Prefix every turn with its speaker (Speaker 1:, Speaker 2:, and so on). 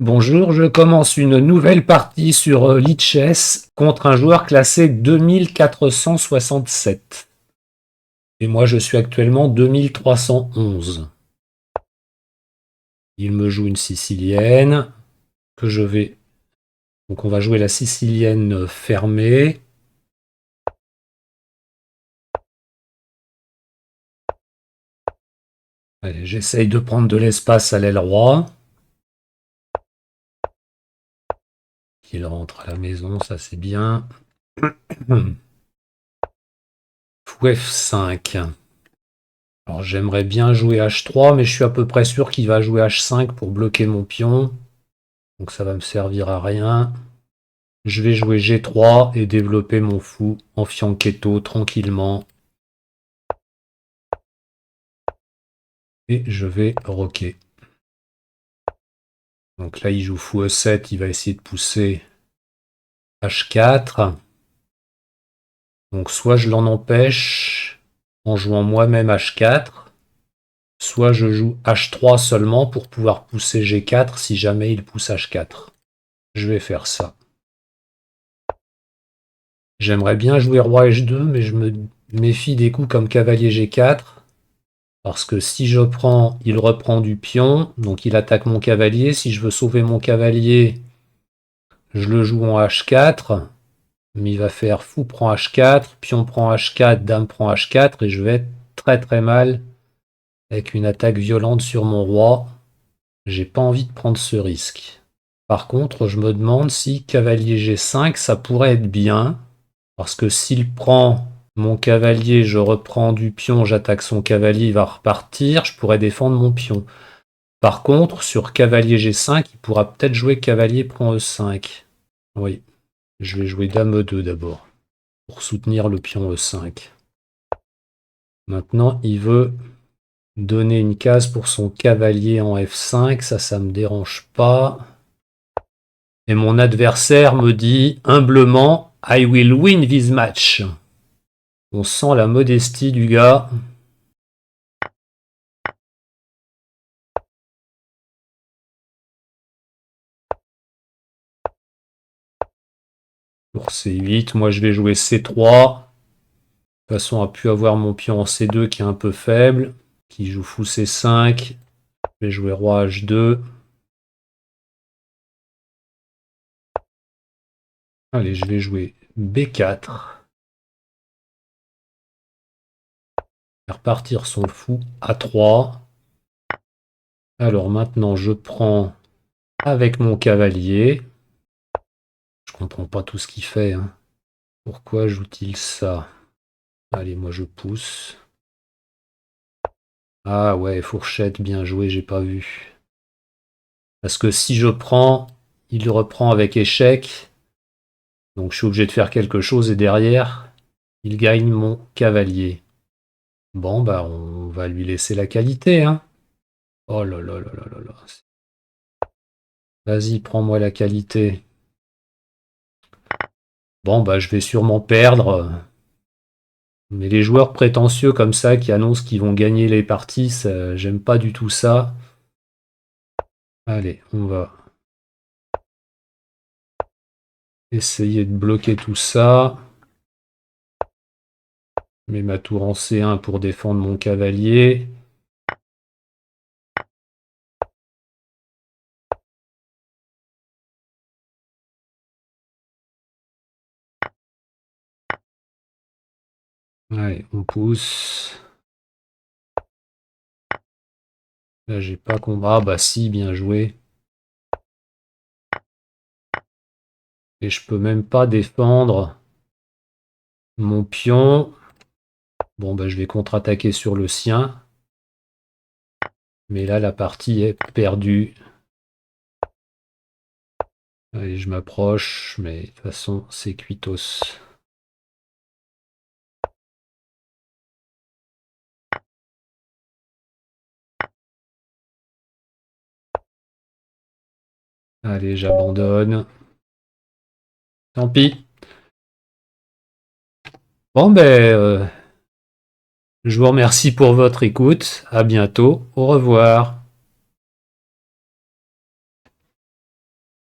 Speaker 1: Bonjour, je commence une nouvelle partie sur Lichess contre un joueur classé 2467. Et moi, je suis actuellement 2311. Il me joue une sicilienne que je vais... Donc on va jouer la sicilienne fermée. Allez, j'essaye de prendre de l'espace à l'aile roi. Qu'il rentre à la maison, ça c'est bien. Fou F5. Alors j'aimerais bien jouer H3, mais je suis à peu près sûr qu'il va jouer H5 pour bloquer mon pion. Donc ça va me servir à rien. Je vais jouer G3 et développer mon fou en fianchetto tranquillement. Et je vais roquer. Donc là il joue fou E7, il va essayer de pousser H4. Donc soit je l'en empêche en jouant moi-même H4, soit je joue H3 seulement pour pouvoir pousser G4 si jamais il pousse H4. Je vais faire ça. J'aimerais bien jouer roi H2, mais je me méfie des coups comme cavalier G4. Parce que si je prends, il reprend du pion, donc il attaque mon cavalier. Si je veux sauver mon cavalier, je le joue en H4. Mais il va faire fou prend H4, pion prend H4, dame prend H4, et je vais être très très mal avec une attaque violente sur mon roi. J'ai pas envie de prendre ce risque. Par contre, je me demande si cavalier G5, ça pourrait être bien. Parce que s'il prend mon cavalier, je reprends du pion, j'attaque son cavalier, il va repartir, je pourrais défendre mon pion. Par contre, sur cavalier G5, il pourra peut-être jouer cavalier prend E5. Oui, je vais jouer dame E2 d'abord, pour soutenir le pion E5. Maintenant, il veut donner une case pour son cavalier en F5, ça me dérange pas. Et mon adversaire me dit humblement « I will win this match ». On sent la modestie du gars. Pour C8, moi je vais jouer C3. De toute façon, on a pu avoir mon pion en C2 qui est un peu faible. Qui joue fou C5. Je vais jouer roi H2. Allez, je vais jouer B4. Faire partir son fou A3. Alors maintenant, je prends avec mon cavalier. Je comprends pas tout ce qu'il fait. Hein. Pourquoi joue-t-il ça? Allez, moi je pousse. Ah ouais, fourchette, bien joué, j'ai pas vu. Parce que si je prends, il reprend avec échec. Donc je suis obligé de faire quelque chose et derrière, il gagne mon cavalier. Bon, bah on va lui laisser la qualité. Hein. Oh là là là là là là. Vas-y, prends-moi la qualité. Bon, bah je vais sûrement perdre. Mais les joueurs prétentieux comme ça qui annoncent qu'ils vont gagner les parties, j'aime pas du tout ça. Allez, on va essayer de bloquer tout ça. Je mets ma tour en C1 pour défendre mon cavalier. Allez, on pousse. Là, j'ai pas combat. Ah, bah si, bien joué. Et je peux même pas défendre mon pion. Bon, bah je vais contre-attaquer sur le sien. Mais là, la partie est perdue. Allez, je m'approche, mais de toute façon, c'est cuitos. Allez, j'abandonne. Tant pis. Bon, ben, je vous remercie pour votre écoute. À bientôt. Au revoir.